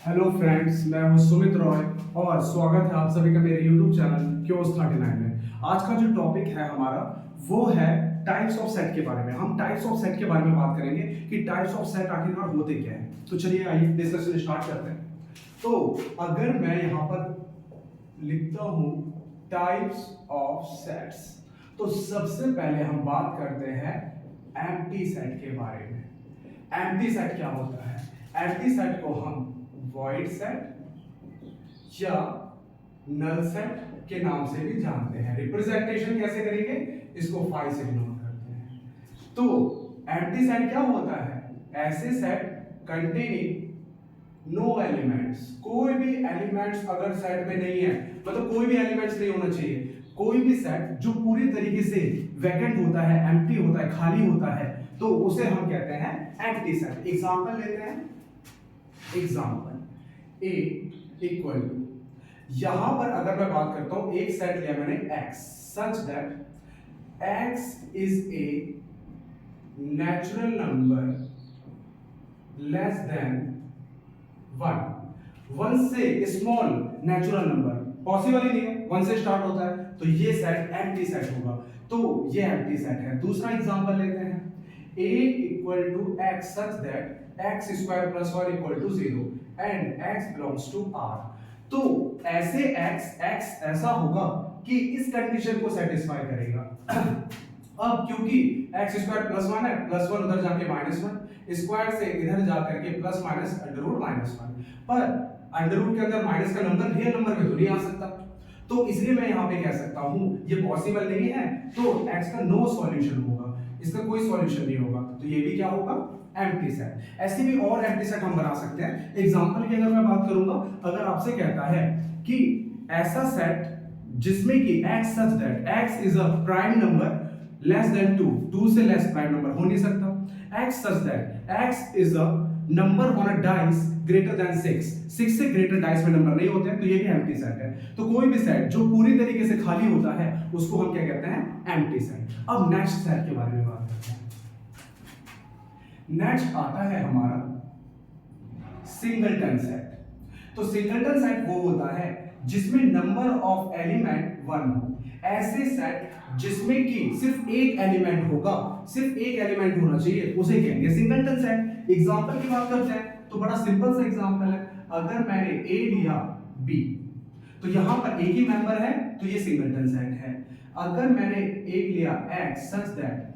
Hello friends, मैं हूं सुमित रॉय और स्वागत है आप सभी का मेरे YouTube चैनल क्योस 39 में। आज का जो टॉपिक है हमारा वो है टाइप्स ऑफ सेट के बारे में। हम टाइप्स ऑफ सेट के बारे में बात करेंगे कि टाइप्स ऑफ सेट आखिरकार होते क्या हैं। तो चलिए आइए डिस्कशन स्टार्ट करते हैं। तो अगर मैं यहाँ पर लिखता हूँ टाइप्स ऑफ सेट्स, तो सबसे पहले हम बात करते हैं एम्प्टी सेट के बारे में। एम्प्टी सेट क्या होता है? एम्प्टी सेट को हम वॉइड सेट या नल सेट के नाम से भी जानते हैं। रिप्रेजेंटेशन कैसे करेंगे? इसको फाई से डिनोट करते हैं। तो एम्प्टी सेट क्या होता है? ऐसे सेट कंटेनिंग नो एलिमेंट्स। कोई भी एलिमेंट्स अगर सेट में नहीं है, मतलब कोई भी एलिमेंट्स नहीं होना चाहिए। कोई भी सेट जो पूरी तरीके से वैकेंट होता है, एम्प्टी होता है, खाली होता है, तो उसे हम कहते हैं एम्प्टी सेट। एग्जांपल लेते हैं। एग्जांपल A इक्वल टू, यहां पर अगर मैं बात करता हूं, एक सेट लिया मैंने x such that x is a natural number less than 1 से स्मॉल नेचुरल नंबर पॉसिबल ही नहीं है, 1 से स्टार्ट होता है, तो ये सेट एम्प्टी सेट होगा। तो ये एम्प्टी सेट है। दूसरा एग्जांपल लेते हैं। a equal to x such that x square plus 1 equal to 0 and x belongs to r। तो ऐसे x ऐसा होगा कि इस कंडीशन को सेटिस्फाई करेगा। अब क्योंकि x स्क्वायर प्लस 1 है, प्लस 1 उधर जाके माइनस 1, स्क्वायर से इधर जाकर के plus minus under root minus 1, पर अंडर रूट के अंदर माइनस का नंबर रियल नंबर में तो नहीं आ सकता, तो इसलिए मैं यहाँ पे कह सकता हूँ ये पॉसिबल नहीं है, तो x का नो सॉल्यूशन होगा, इसका कोई सॉल्यूशन नहीं होगा, तो ये भी क्या होगा? Empty set. ऐसे भी और एम्प्टी सेट हम बना सकते हैं। एग्जांपल की अगर मैं बात करूंगा, अगर आपसे कहता है कि ऐसा सेट जिसमें कि x such that x is a prime number less than 2 से लेस प्राइम नंबर हो नहीं सकता। x such that x is a number on a dice greater than 6 से ग्रेटर डाइस में नंबर नहीं होते हैं, तो ये भी एम्प्टी सेट है। तो कोई भी सेट जो पूरी तरीके से खाली होता है उसको हम क्या कहते हैं? Empty set. अब नेक्स्ट सेट के बारे में बात करते हैं। नेक्स्ट आता है हमारा सिंगलटन सेट। तो सिंगलटन सेट वो होता है जिसमें नंबर ऑफ एलिमेंट 1 हो। ऐसे सेट जिसमें कि सिर्फ एक एलिमेंट होगा, सिर्फ एक एलिमेंट होना चाहिए, उसे कहेंगे सिंगलटन सेट। एग्जांपल की बात करते हैं तो बड़ा सिंपल सा एग्जांपल है। अगर मैंने A लिया B, तो यहां पर एक ही मेंबर है, तो ये सिंगलटन सेट है। अगर मैंने एक लिया x such that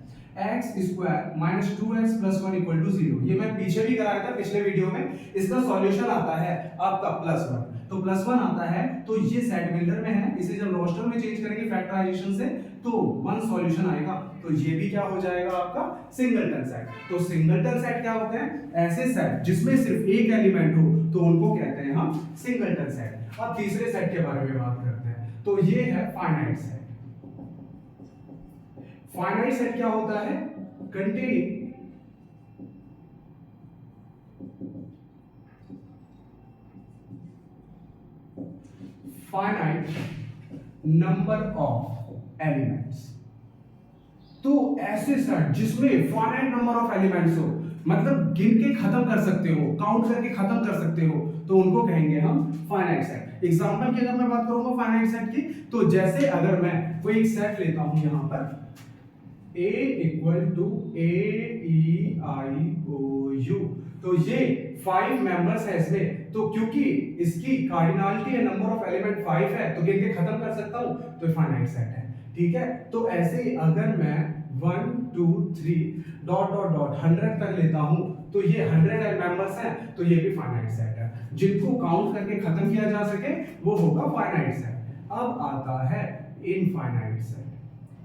x square minus 2x plus 1 equal to 0, ये मैं पीछे भी कराया था पिछले वीडियो में। इसका सॉल्यूशन आता है आपका प्लस 1, तो प्लस 1 आता है, तो ये सेट बिल्डर में है। इसे जब रोस्टर में चेंज करेंगे फैक्टराइजेशन से, तो 1 सॉल्यूशन आएगा, तो ये भी क्या हो जाएगा? आपका सिंगलटन सेट। तो सिंगलटन सेट क्या होते हैं? ऐसे सेट जिसमें सिर्फ एक एलिमेंट हो, तो उनको कहते हैं हम सिंगलटन सेट। अब तीसरे सेट के बारे में बात करते हैं, तो ये है फाइनाइट सेट। फाइनाइट सेट क्या होता है? Containing finite number of elements. तो ऐसे सेट जिसमें फाइनाइट नंबर ऑफ एलिमेंट्स हो, मतलब गिन के खत्म कर सकते हो, काउंट करके खत्म कर सकते हो, तो उनको कहेंगे हम फाइनाइट सेट। एग्जांपल की अगर मैं बात करूंगा फाइनाइट सेट की, तो जैसे अगर मैं कोई एक सेट लेता हूं यहां पर A इक्वल टू AEIOU, तो ये 5 मेंबर्स है इसमें, तो क्योंकि इसकी कार्डिनलिटी है, नंबर ऑफ एलिमेंट 5 है, तो गिन के खत्म कर सकता हूं, तो फाइनाइट सेट है। ठीक है, तो ऐसे ही अगर मैं 1 2 3 डॉट डॉट डॉट 100 तक लेता हूं, तो ये 100 मेंबर्स हैं, तो ये भी फाइनाइट सेट है। जिनको काउंट करके खत्म किया जा सके वो होगा फाइनाइट सेट। अब आता है इनफाइनाइट सेट।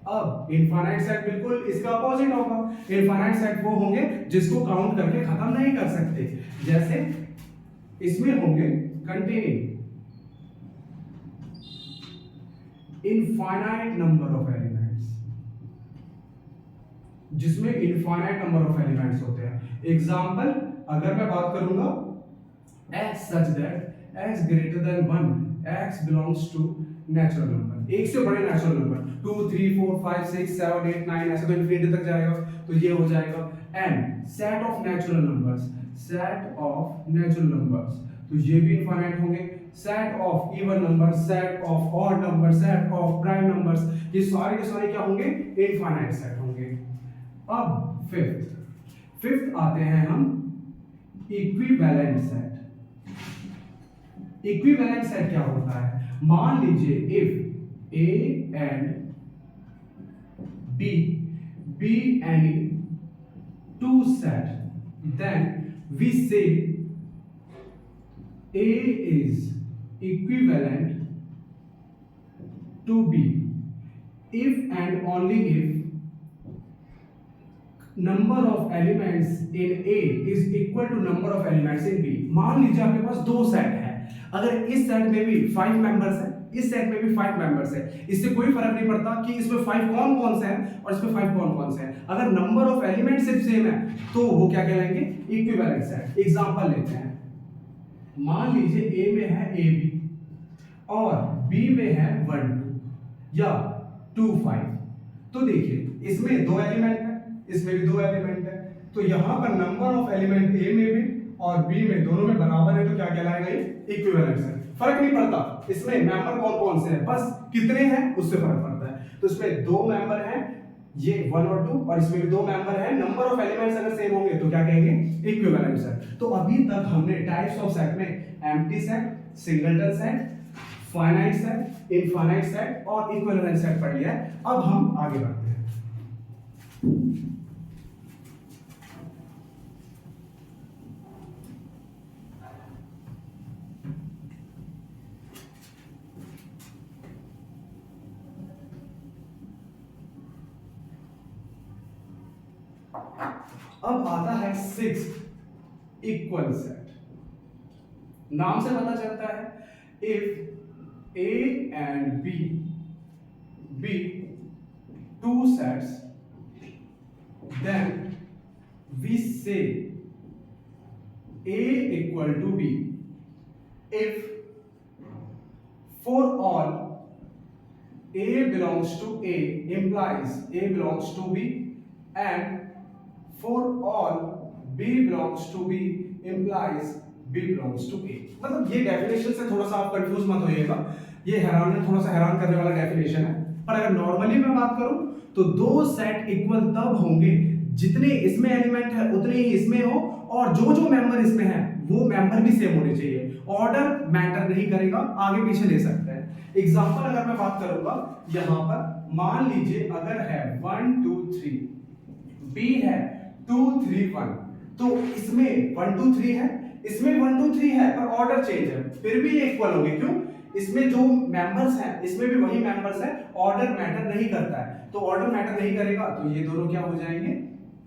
अब इनफाइनाइट सेट बिल्कुल इसका अपोजिट होगा। इनफाइनाइट सेट वो होंगे जिसको काउंट करके खत्म नहीं कर सकते, जैसे इसमें होंगे containing infinite number of elements, जिसमें इनफाइनाइट नंबर ऑफ एलिमेंट्स होते हैं। एग्जांपल अगर मैं बात करूंगा x such that x greater than 1, x belongs to natural number, एक से बड़े नेचुरल नंबर 2 3 4 5 6 7 8 9 ऐसे तो इंफिनिटी तक जाएगा, तो ये हो जाएगा। And set of natural numbers, set of natural numbers, तो ये भी इनफाइनाइट होंगे। Set of even number, set of odd number, set of prime numbers, ये सारे के सारे क्या होंगे? इनफाइनाइट सेट होंगे। अब फिफ्थ आते हैं हम इक्विवेलेंट सेट। इक्विवेलेंट सेट क्या होता है? मान लीजिए if A and B any two set, then we say A is equivalent to B if and only if number of elements in A is equal to number of elements in B। मान लीजिए आपके पास दो set है, अगर इस set में भी 5 members है, इस सेट में भी 5 मेंबर्स है, इससे कोई फर्क नहीं पड़ता कि इसमें 5 कौन कौन से हैं और इसमें 5 कौन कौन से हैं। अगर नंबर ऑफ एलिमेंट सिर्फ सेम है तो वो क्या कहलाएंगे? Equivalent set. एग्जांपल लेते हैं, मान लीजिए ए में है ए बी और बी में है 1 2 या 2 5। तो देखिए इसमें दो एलिमेंट है, इसमें भी दो एलिमेंट है, तो यहां पर नंबर ऑफ एलिमेंट ए में भी और बी में दोनों में बराबर है, तो क्या कहलाएगा? ये इक्विवेलेंट सेट। फर्क नहीं पड़ता इसमें मेंबर कौन कौन से हैं, बस कितने हैं उससे फर्क पड़ता है। तो इसमें दो मेंबर हैं, ये 1 और 2, और इसमें भी दो मेंबर हैं, नंबर ऑफ एलिमेंट्स अगर सेम होंगे तो क्या कहेंगे? Equivalent set. तो अभी तक हमने टाइप्स ऑफ सेट में empty set, singleton set, finite set, infinite set और इक्विवेलेंट सेट पढ़ लिया है। अब हम आगे बढ़ते हैं। अब आता है 6th इक्वल सेट। नाम से पता चलता है if A and B be two sets, then we say A equal to B if for all a belongs to A implies A belongs to B, and for all B belongs to B implies B belongs to A। मतलब ये definition से थोड़ा सा आप confuse मत होइएगा, ये थोड़ा सा हैरान करने वाला डेफिनेशन है। पर अगर नॉर्मली मैं बात करूं तो दो सेट इक्वल तब होंगे जितने इसमें एलिमेंट है उतने ही इसमें हो, और जो जो मेंबर इसमें है वो मेंबर भी सेम होने चाहिए। ऑर्डर मैटर नहीं करेगा, आगे पीछे ले सकते हैं। एग्जांपल अगर मैं बात करूंगा, यहां पर मान लीजिए अगर है 1 2 3, बी है 2 3 1, तो इसमें 1 2 3 है, इसमें 1 2 3 है, पर ऑर्डर चेंज है, फिर भी ये इक्वल होंगे। क्यों? इसमें जो मेंबर्स हैं इसमें भी वही मेंबर्स हैं, ऑर्डर मैटर नहीं करता है। तो ऑर्डर मैटर नहीं करेगा तो ये दोनों क्या हो जाएंगे?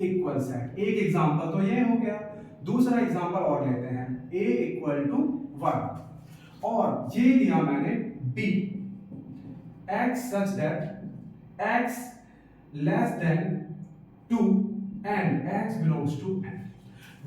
Equal set. एक एग्जांपल तो ये हो गया। दूसरा एग्जांपल और लेते हैं, a इक्वल टू 1 और ये लिया मैंने b x such that x less than 2 and x belongs to n।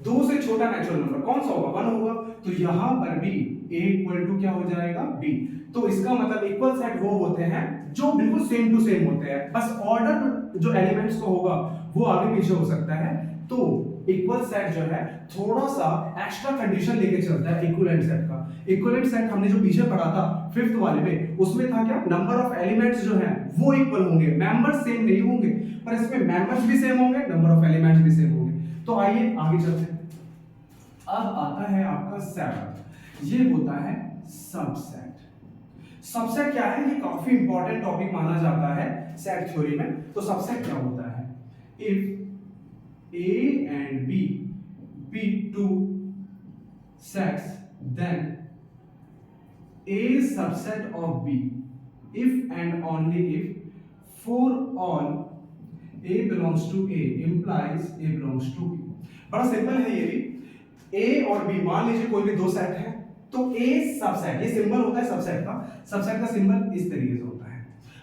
दो से छोटा नेचुरल नंबर कौन सा होगा? 1 होगा। तो यहां पर भी a इक्वल टू क्या हो जाएगा? b। तो इसका मतलब इक्वल सेट वो होते हैं जो बिल्कुल सेम टू सेम होते हैं, बस ऑर्डर जो एलिमेंट्स को होगा वो आगे पीछे हो सकता है। तो इक्वल सेट जो है थोड़ा सा एक्स्ट्रा कंडीशन लेके चलता है इक्विवेलेंट सेट का। इक्विवेलेंट सेट हमने जो पीछे पढ़ा था 5th वाले में, उसमें था क्या? नंबर ऑफ एलिमेंट्स जो हैं वो इक्वल होंगे, मेंबर्स सेम नहीं होंगे, पर इसमें मेंबर्स भी सेम होंगे, नंबर ऑफ एलिमेंट्स भी सेम होंगे। तो आइए आगे चलते हैं। अब आता है आपका 7th, ये होता है सबसेट। सबसेट क्या है? ये काफी इंपॉर्टेंट टॉपिक माना जाता है सेट थ्योरी में। तो सबसेट क्या होता है? If A and B be two sets, then A subset of B if and only if for all A belongs to A implies A belongs to B। बड़ा simple है ये भी। A और B मान लीजिए कोई भी दो सेट है, तो A सबसेट, ये सिंबल होता है सबसेट का। सबसेट का सिंबल इस तरीके से होता है।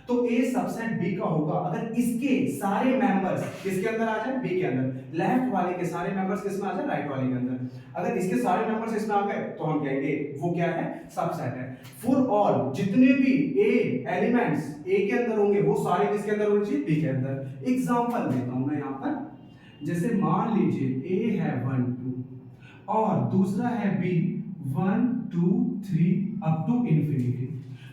तो A सबसेट B का होगा अगर इसके सारे मेंबर्स किसके अंदर आ जाए? B के अंदर। लेफ्ट वाले के सारे मेंबर्स किसमें आ जाए? राइट वाले के अंदर। अगर इसके सारे मेंबर्स इसमें आ गए तो हम कहेंगे वो क्या है? सबसेट है। फॉर ऑल जितने भी A एलिमेंट्स A के अंदर होंगे वो सारे किसके अंदर होने चाहिए? B के अंदर। एग्जांपल देता हूं मैं यहां पर, जैसे मान लीजिए A है 1 2 और दूसरा है B 1 2 3 अप टू इंफिनिटी।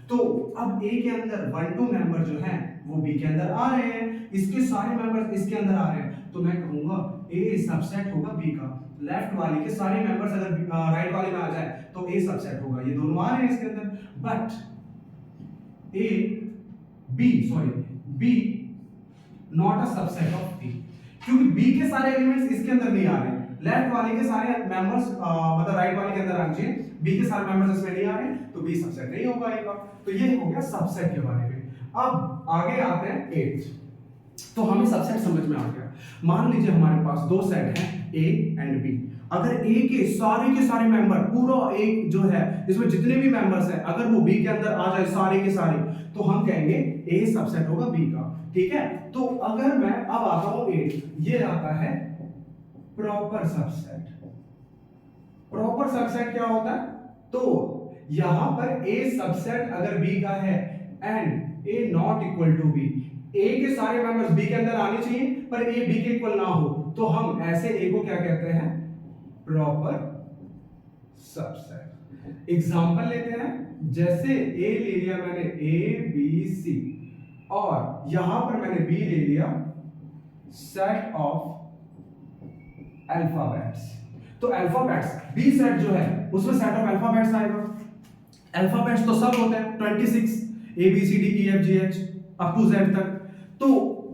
तो अब ए के अंदर 1 2 मेंबर जो हैं वो बी के अंदर आ रहे हैं, इसके सारे मेंबर्स इसके अंदर आ रहे हैं, तो मैं कहूंगा ए सबसेट होगा बी का। लेफ्ट वाले के सारे मेंबर्स अगर राइट वाले में आ जाए तो ए सबसेट होगा, ये दोनों आ रहे हैं इसके अंदर। But A B not a subset of B, क्योंकि बी के सारे एलिमेंट्स इसके अंदर नहीं आ रहे। लेफ्ट वाले के सारे मेंबर्स मतलब राइट वाले के अंदर आने चाहिए, बी के सारे मेंबर्स इसमें नहीं आ रहे, तो बी सबसेट नहीं होगा ए का। तो ये हो गया सबसेट के बारे में। अब आगे आते हैं 8। तो हमें सबसेट समझ में आ गया। मान लीजिए हमारे पास दो सेट हैं ए एंड बी। अगर ए के सारे मेंबर पूरा एक जो है इसमें जितने भी मेंबर्स हैं अगर वो बी के अंदर आ जाए सारे के सारे, तो हम कहेंगे ए सबसेट होगा बी का। ठीक है, तो अगर मैं अब आता हूं 8, ये आता है प्रॉपर सबसेट। प्रॉपर सबसेट क्या होता है? तो यहां पर ए सबसेट अगर बी का है and A not equal to B, A के सारे मेंबर्स बी के अंदर आने चाहिए पर ए बी के इक्वल ना हो, तो हम ऐसे ए को क्या कहते हैं? Proper subset. एग्जांपल लेते हैं, जैसे ए ले लिया मैंने ए बी सी और यहां पर मैंने बी ले लिया सेट ऑफ अल्फाबेट्स। तो अल्फाबेट्स बी सेट जो है उसमें सेट ऑफ अल्फाबेट्स आएगा। अल्फाबेट्स तो सब होते हैं 26 A B C D E F G H up to Z तक। तो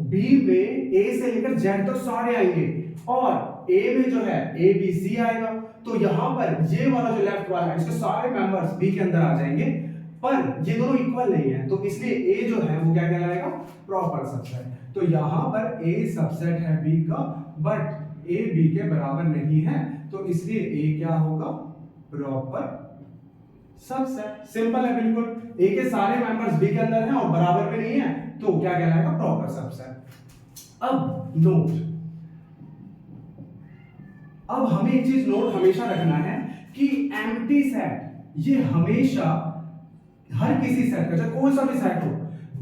बी में ए से लेकर जेड तक सारे आएंगे और ए में जो है ए बी सी आएगा। तो यहां पर ये वाला जो लेफ्ट वाला है इसके सारे मेंबर्स बी के अंदर आ जाएंगे, पर ये दोनों इक्वल नहीं है, तो इसलिए ए जो है वो क्या कहलाएगा? Proper subset. तो यहां पर ए सबसेट है बी का, बट ए बी के बराबर नहीं है, तो इसलिए ए क्या होगा? Proper subset. सिंपल है बिल्कुल। ए के सारे मेंबर्स बी के अंदर हैं और बराबर में नहीं है, तो क्या कहलाएगा? Proper subset. अब नोट, अब हमें एक चीज नोट हमेशा रखना है कि एम्प्टी सेट ये हमेशा हर किसी सेट का, चाहे कोई सा भी सेट हो,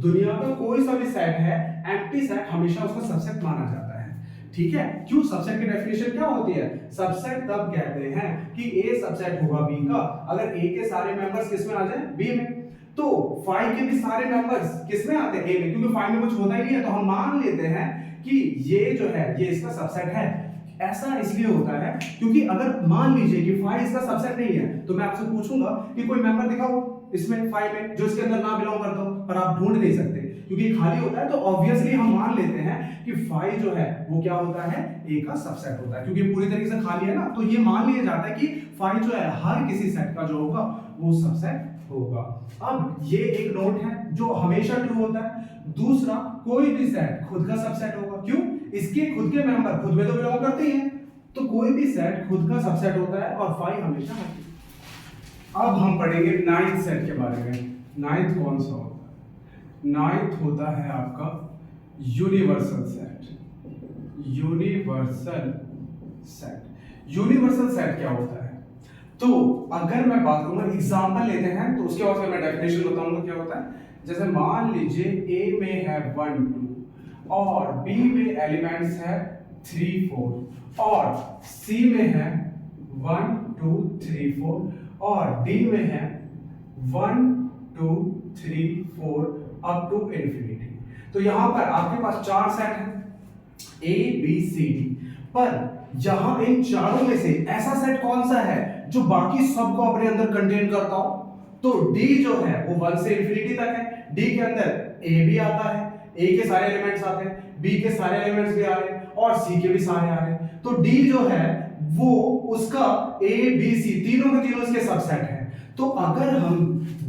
दुनिया का कोई सा भी सेट है, एम्प्टी सेट हमेशा उसका सबसेट माना जाता है। ठीक है, क्यों? सबसेट की डेफिनेशन क्या होती है? सबसेट तब कहते हैं कि ए सबसेट होगा बी का अगर ए के सारे मेंबर्स किस में आ जाए? बी में। तो 5 के भी सारे मेंबर्स किस में आते हैं? ए में, क्योंकि 5 में कुछ होता ही नहीं है, तो हम मान लेते हैं कि ये जो है ये इसका सबसेट है। ऐसा इसलिए होता है क्योंकि अगर मान लीजिए कि 5 इसका सबसेट नहीं है, तो मैं आपसे पूछूंगा कि कोई मेंबर दिखाओ इसमें 5 में जो इसके अंदर ना बिलोंग करता हो, पर आप ढूंढ नहीं सकते क्योंकि खाली होता है। तो ऑब्वियसली हम मान लेते हैं कि 5 जो है वो क्या होता है? ए का सबसेट होता है, क्योंकि पूरी तरीके से खाली है ना। तो ये मान लिया जाता है कि 5 जो है हर किसी सेट का जो होगा वो सबसेट होगा। अब ये एक नोट है जो हमेशा ट्रू होता है। दूसरा, कोई भी सेट खुद का सबसेट होगा। क्यों? इसके खुद के मेंबर खुद में तो बिलोंग करते ही हैं, तो कोई भी सेट खुद का सबसेट होता है और 5 हमेशा है। अब हम पढ़ेंगे 9th सेट के बारे में। 9th कौन सा होता है? 9th होता है आपका universal set. Universal set. Universal set क्या होता है? तो अगर मैं बात करूंगा, एग्जांपल लेते हैं, तो उसके बाद मैं डेफिनेशन बताऊंगा क्या होता है। जैसे मान लीजिए ए में है 1 2 और बी में एलिमेंट्स है 3 4 और सी में है 1 2 3 4 और डी में है 1 2 3 4 अप टू इंफिनिटी। तो यहां पर आपके पास 4 सेट हैं ए बी सी डी, पर यहां इन चारों में से ऐसा सेट कौन सा है जो बाकी सबको अपने अंदर कंटेन करता हो? तो डी जो है वो 1 से इंफिनिटी तक है। डी के अंदर ए भी आता है, ए के सारे एलिमेंट्स आते हैं, बी के सारे एलिमेंट्स भी आ रहे हैं और सी के भी सारे आ रहे हैं। तो डी जो है वो उसका ए बी सी तीनों के तीनों इसके सबसेट हैं। तो अगर हम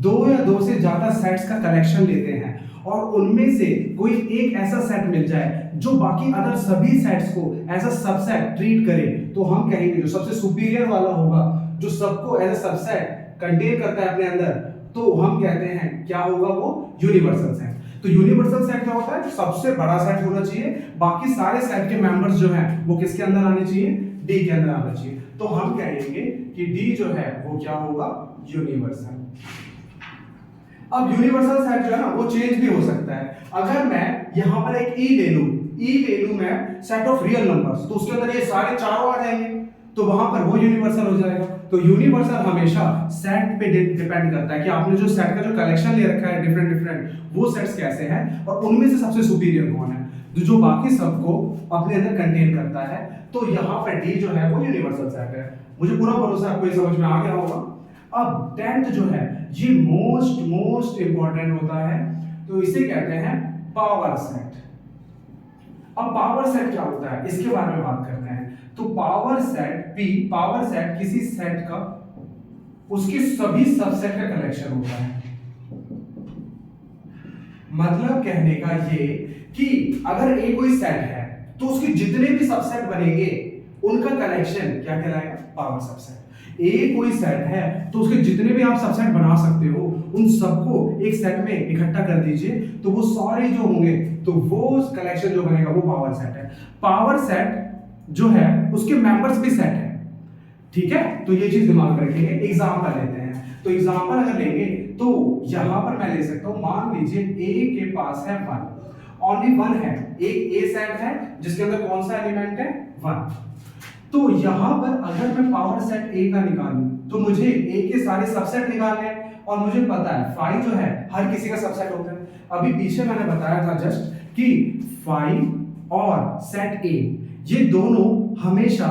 2 या 2 से ज्यादा सेट्स का कलेक्शन लेते हैं और उनमें से कोई एक ऐसा सेट मिल जाए जो बाकी अदर सभी सेट्स को एज अ सबसेट ट्रीट करे, तो हम कहेंगे जो सबसे सुपीरियर वाला होगा, जो सबको एज अ सबसेट कंटेन करता है अपने अंदर, तो हम कहते हैं क्या होगा? वो यूनिवर्सल सेट। तो यूनिवर्सल सेट क्या होता है? सबसे बड़ा सेट होना चाहिए, बाकी सारे सेट के मेंबर्स जो हैं वो किसके अंदर आने चाहिए? डी के अंदर आना चाहिए। तो हम कहेंगे कि डी जो है वो क्या होगा? यूनिवर्सल। अब यूनिवर्सल सेट जो है ना वो चेंज भी हो सकता है। अगर मैं यहां पर एक ई ले लूं मैं सेट ऑफ रियल नंबर्स, तो उसके अंदर ये सारे चारों आ जाएंगे। तो वहां पर वो यूनिवर्सल हो जाएगा। तो यूनिवर्सल हमेशा सेट पे डिपेंड करता है कि आपने जो सेट का जो कलेक्शन ले रखा है डिफरेंट डिफरेंट, वो सेट्स कैसे हैं और उनमें से सबसे सुपीरियर कौन है, जो बाकी सबको अपने अंदर कंटेन करता है। तो यहाँ पर डी जो है वो यूनिवर्सल सेट है। मुझे पूरा भरोसा है आपको ये समझ में आ गया होगा। अब 10th जो है ये मोस्ट इंपॉर्टेंट होता है, तो इसे कहते हैं पावर सेट। अब पावर सेट क्या होता है इसके बारे में बात करते हैं। तो पावर सेट किसी सेट का उसके सभी सबसेट का कलेक्शन होता है। मतलब कहने का ये कि अगर एक कोई सेट है तो उसके जितने भी सबसेट बनेंगे उनका कलेक्शन क्या कहलाएगा, पावर सबसेट। एक कोई सेट है तो उसके जितने भी आप सबसेट बना सकते हो उन सबको एक सेट में इकट्ठा कर दीजिए, तो वो सारे जो होंगे तो वो कलेक्शन जो बनेगा वो पावर सेट है। पावर सेट जो है उसके मेंबर्स भी सेट है, ठीक है। तो ये चीज दिमाग में रखेंगे। एग्जांपल लेते हैं, तो एग्जांपल अगर लेंगे तो यहां पर मैं ले सकता हूं, मान लीजिए ए के पास है 1, ओनली 1 है, एक ए सेट है जिसके अंदर कौन सा एलिमेंट है, 1। तो यहां पर अगर मैं पावर सेट ए का निकालूं तो मुझे ए के सारे सबसेट निकालने हैं और मुझे पता है 5 जो है हर किसी का सबसेट होता है। अभी पीछे मैंने बताया था जस्ट कि 5 और सेट ए ये दोनों हमेशा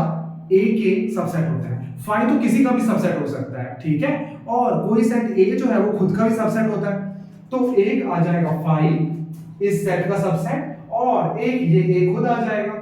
ए के सबसेट होते हैं। 5 तो किसी का भी सबसेट हो सकता है, ठीक है, और कोई सेट ए जो है वो खुद का भी सबसेट होता है। तो एक आ जाएगा 5 इस सेट का सबसेट और एक ये ए खुद आ जाएगा।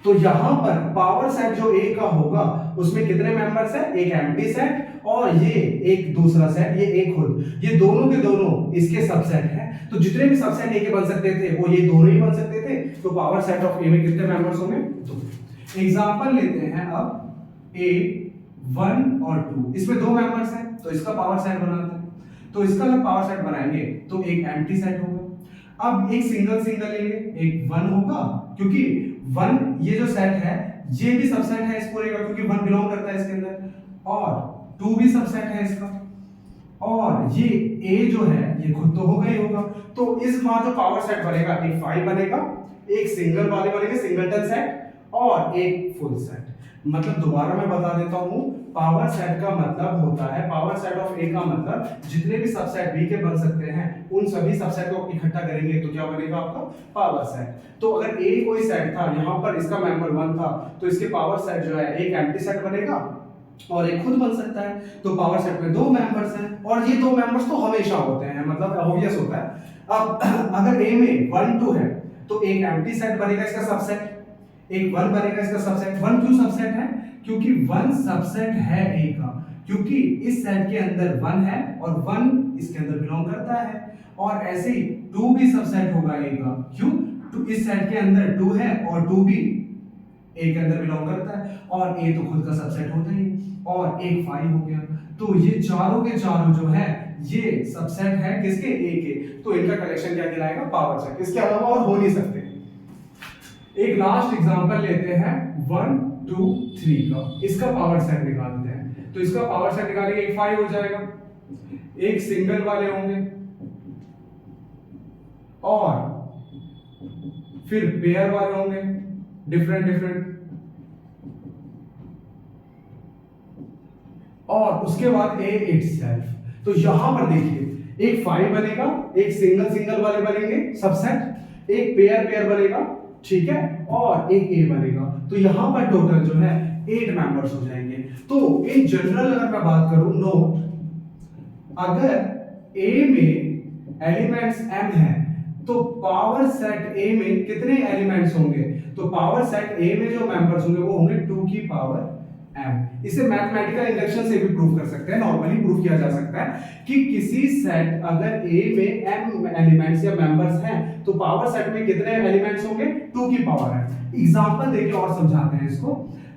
तो यहां पर पावर सेट जो ए का होगा उसमें कितने मेंबर्स हैं, एक एम्प्टी सेट और ये एक दूसरा सेट, ये ए खुद, ये दोनों के दोनों इसके सबसेट हैं। तो जितने भी सबसेट ए के बन सकते थे वो ये दोनों ही बन सकते थे। तो पावर सेट ऑफ ए में कितने मेंबर्स होंगे, 2। एग्जांपल लेते हैं अब ए 1 और 2, इसमें 2 मेंबर्स हैं तो इसका पावर सेट बनाते हैं। तो इसका जब पावर सेट बनाएंगे तो एक एम्प्टी सेट होगा। अब एक सिंगल लेंगे, एक 1 होगा क्योंकि 1 ये जो सेट है ये भी सबसेट है इस पूरे का क्योंकि 1 बिलोंग करता है इसके अंदर, और 2 भी सबसेट है इसका, और ये a जो है ये खुद तो होगा ही होगा। तो इस बार जो पावर सेट बनेगा एक 5 बनेगा, एक सिंगल वाले बनेंगे सिंगलटन सेट और एक फुल सेट। मतलब दोबारा मैं बता देता हूं, पावर सेट का मतलब होता है, पावर सेट ऑफ ए का मतलब जितने भी सबसेट बी के बन सकते हैं उन सभी सबसेट को इकट्ठा करेंगे तो क्या बनेगा आपका पावर सेट। तो अगर ए कोई सेट था, यहां पर इसका मेंबर 1 था, तो इसके पावर सेट जो है एक एम्प्टी सेट बनेगा और एक खुद बन सकता है। तो पावर सेट में 2 मेंबर्स हैं और ये 2 मेंबर्स तो हमेशा होते हैं, मतलब ऑब्वियस होता है। अब अगर ए में 1 2 है तो एक एम्प्टी सेट बनेगा इसका सबसेट, एक 1 बनेगा इसका सबसेट। 1 क्यों सबसेट है, क्योंकि 1 सबसेट है ए का, क्योंकि इस सेट के अंदर 1 है और 1 इसके अंदर बिलोंग करता है। और ऐसे ही 2 भी सबसेट होगा ए का, क्यों, तो इस सेट के अंदर 2 है और 2 भी ए के अंदर बिलोंग करता है और ए तो खुद का सबसेट होता ही, और एक 5 हो गया। तो ये चारों के चारों जो है ये सबसेट है किसके, ए के। तो इनका कलेक्शन क्या कहलाएगा, पावर सेट। इसके अलावा और हो नहीं सकते। एक लास्ट एग्जांपल लेते हैं 1 2 3 का, इसका पावर सेट निकालते हैं। तो इसका पावर सेट निकालेंगे एक 5 हो जाएगा, एक सिंगल वाले होंगे और फिर पेयर वाले होंगे डिफरेंट, और उसके बाद ए इटसेल्फ। तो यहां पर देखिए एक 5 बनेगा, एक सिंगल वाले बनेंगे सबसेट, एक पेयर बनेगा, ठीक है, और एक ए बनेगा। तो यहां पर टोटल जो है 8 मेंबर्स हो जाएंगे। तो इन जनरल अगर मैं बात करूं, नोट, अगर ए में एलिमेंट्स m है तो पावर सेट ए में कितने एलिमेंट्स होंगे, तो पावर सेट ए में जो मेंबर्स होंगे वो होंगे 2 की पावर m। इसे मैथमेटिकल इंडक्शन से भी प्रूव कर सकते हैं, नॉर्मली प्रूव किया जा सकता है कि किसी सेट अगर ए में m एलिमेंट्स या मेंबर्स हैं तो पावर सेट में कितने एलिमेंट्स होंगे, 2 की पावर m। एग्जांपल देके और समझाते हैं इसको।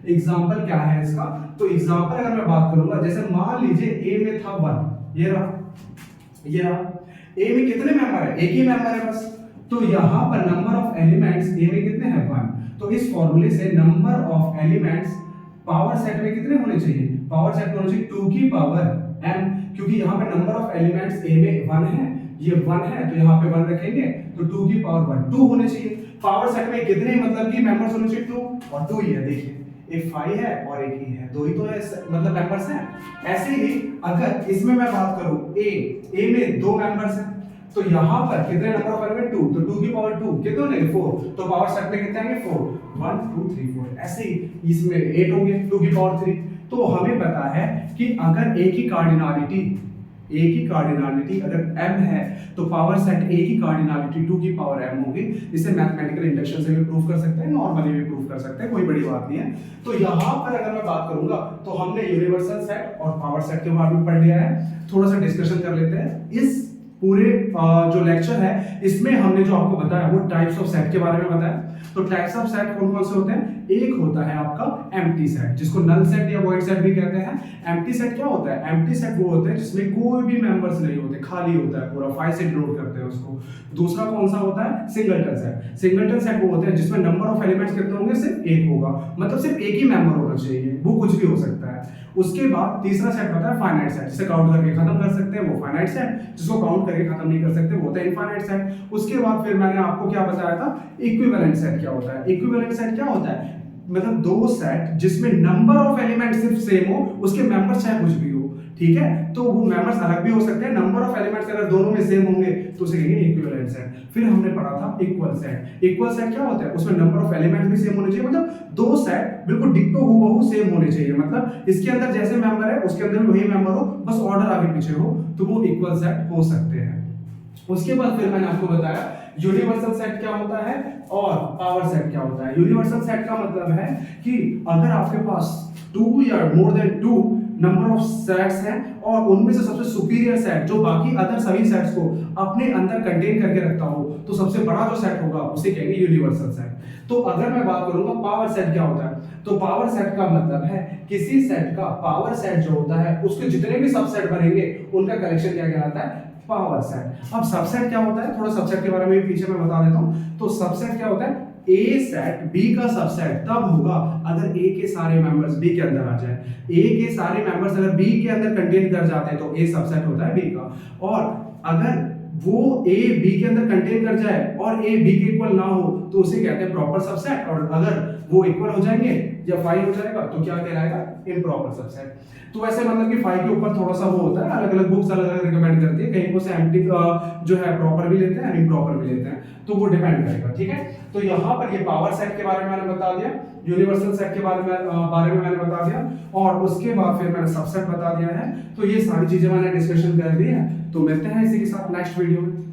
एग्जांपल क्या है इसका, तो एग्जांपल अगर मैं बात करूंगा, जैसे मान लीजिए ए में था 1, ये रहा, ए में कितने मेंबर है, एक ही मेंबर है बस। तो यहां पर नंबर ऑफ एलिमेंट्स ए में कितने हैं, 1। तो इस फॉर्मूले से number of elements power set में कितने होने चाहिए, पावर सेट में होने चाहिए 2 की पावर m, क्योंकि यहां पे नंबर ऑफ एलिमेंट्स a में 1 है ये 1 है तो यहाँ पे 1 रखेंगे तो 2 की पावर 1 2 होने चाहिए। पावर सेट में कितने मतलब कि मेंबर्स होने चाहिए 2 और 2 ही है, देखिए एक 5 है और एक ही है, दो ही तो है मतलब मेंबर्स हैं। ऐसे ही अगर इसमें मैं बात करूं ए में दो मेंबर्स हैं तो यहाँ पर कितने नंबर ऑफ एलिमेंट 2 तो 2 की पावर 2 कितने होंगे 4 तो पावर सेट में कितने आएंगे 4 1 2 3 4 ऐसे ही इसमें 8 होंगे 2 की पावर 3। तो हमें पता है कि अगर ए की कार्डिनलिटी अगर m है तो पावर सेट a की कार्डिनलिटी 2 की पावर m होगी। इसे मैथमेटिकल इंडक्शन से भी प्रूव कर सकते हैं, नॉर्मली भी प्रूव कर सकते हैं, कोई बड़ी बात नहीं है। तो यहाँ पर अगर मैं बात करूंगा तो हमने यूनिवर्सल सेट और पावर सेट के बारे में पढ़ लिया है। थोड़ा सा डिस्कशन कर लेते हैं। इस पूरे जो लेक्चर है इसमें हमने जो आपको बताया वो टाइप्स ऑफ सेट के बारे में बताया। तो टाइप्स ऑफ सेट कौन कौन से होते हैं? एक होता है आपका एम्प्टी सेट जिसको नल सेट या वॉइड सेट भी कहते हैं। एम्प्टी सेट क्या होता है? एम्प्टी सेट वो होता है जिसमें कोई भी मेंबर्स नहीं होते, खाली होता है पूरा, 5 से डिनोट करते हैं उसको। दूसरा कौन सा होता है? Singleton set. सिंगलटन सेट वो होते हैं जिसमें नंबर ऑफ एलिमेंट्स कितने होंगे? सिर्फ एक होगा, मतलब सिर्फ एक ही मेंबर होना चाहिए, वो कुछ भी हो सकता है। उसके बाद तीसरा सेट होता है फाइनाइट सेट, जिसे काउंट करके खत्म कर सकते हैं वो फाइनाइट सेट, जिसको काउंट करके खत्म नहीं कर सकते वो होता है इनफाइनाइट सेट। उसके बाद फिर मैंने आपको क्या बताया था? इक्विवेलेंट सेट क्या होता है? इक्विवेलेंट सेट क्या होता है? मतलब दो सेट जिसमें नंबर ऑफ एलिमेंट सिर्फ सेम हो, उसके मेंबर्स चाहे कुछ भी हो, ठीक है? तो वो मेंबर्स अलग भी हो सकते हैं, नंबर ऑफ एलिमेंट्स अगर दोनों में सेम होंगे तो उसे कहेंगे इक्विवेलेंट सेट। फिर हमने पढ़ा था इक्वल सेट। इक्वल सेट क्या होता है? उसमें नंबर ऑफ एलिमेंट्स भी सेम होने चाहिए, मतलब दो सेट बिल्कुल डिक्टो हूबहू सेम होने चाहिए, मतलब इसके अंदर जैसे मेंबर है उसके अंदर भी वही मेंबर हो, बस ऑर्डर आगे पीछे हो, तो वो इक्वल सेट हो सकते हैं। उसके बाद फिर मैंने आपको बताया यूनिवर्सल सेट क्या होता है और पावर सेट क्या होता है। यूनिवर्सल सेट का मतलब है कि अगर आपके पास 2 या more than 2 number of sets हैं और उनमें से सबसे सुपीरियर सेट जो बाकी अदर सभी सेट्स को अपने अंदर कंटेन करके रखता हो, तो सबसे बड़ा जो सेट होगा उसे कहेंगे यूनिवर्सल सेट। तो अगर मैं बात करूंगा पावर सेट क्या होता है, तो पावर सेट का मतलब है किसी सेट का पावर सेट जो होता है उसके जितने भी सबसेट बनेंगे उनका कलेक्शन क्या कहलाता है? Power set. अब सबसेट क्या होता है? थोड़ा सबसेट के बारे में भी पीछे मैं बता देता हूं। तो सबसेट क्या होता है? ए सेट बी का सबसेट तब होगा अगर ए के सारे मेंबर्स बी के अंदर आ जाए। ए के सारे मेंबर्स अगर बी के अंदर कंटेन कर जाते हैं तो ए सबसेट होता है बी का। और अगर वो ए बी के अंदर कंटेन कर जाए और ए बी के इक्वल ना हो तो उसे कहते हैं प्रॉपर सबसेट। और अगर वो इक्वल हो जाएंगे या 5 हो जाएगा तो क्या कहलाएगा? Improper subset. तो वैसे मतलब कि 5 के ऊपर थोड़ा सा वो होता है, अलग अलग बुक्स अलग अलग रिकमेंड करती है, कहीं को से एम्प्टी जो है प्रॉपर भी लेते हैं, इम्प्रॉपर भी लेते हैं, तो वो डिपेंड करेगा, ठीक है? तो यहाँ पर ये पावर सेट के बारे में मैंने बता दिया, यूनिवर्सल सेट के बारे में मैंने बता दिया, और उसके बाद फिर मैंने सबसेट बता दिया है। तो ये सारी चीजें मैंने डिस्कशन कर दी है। तो मिलते हैं इसी के साथ नेक्स्ट वीडियो में।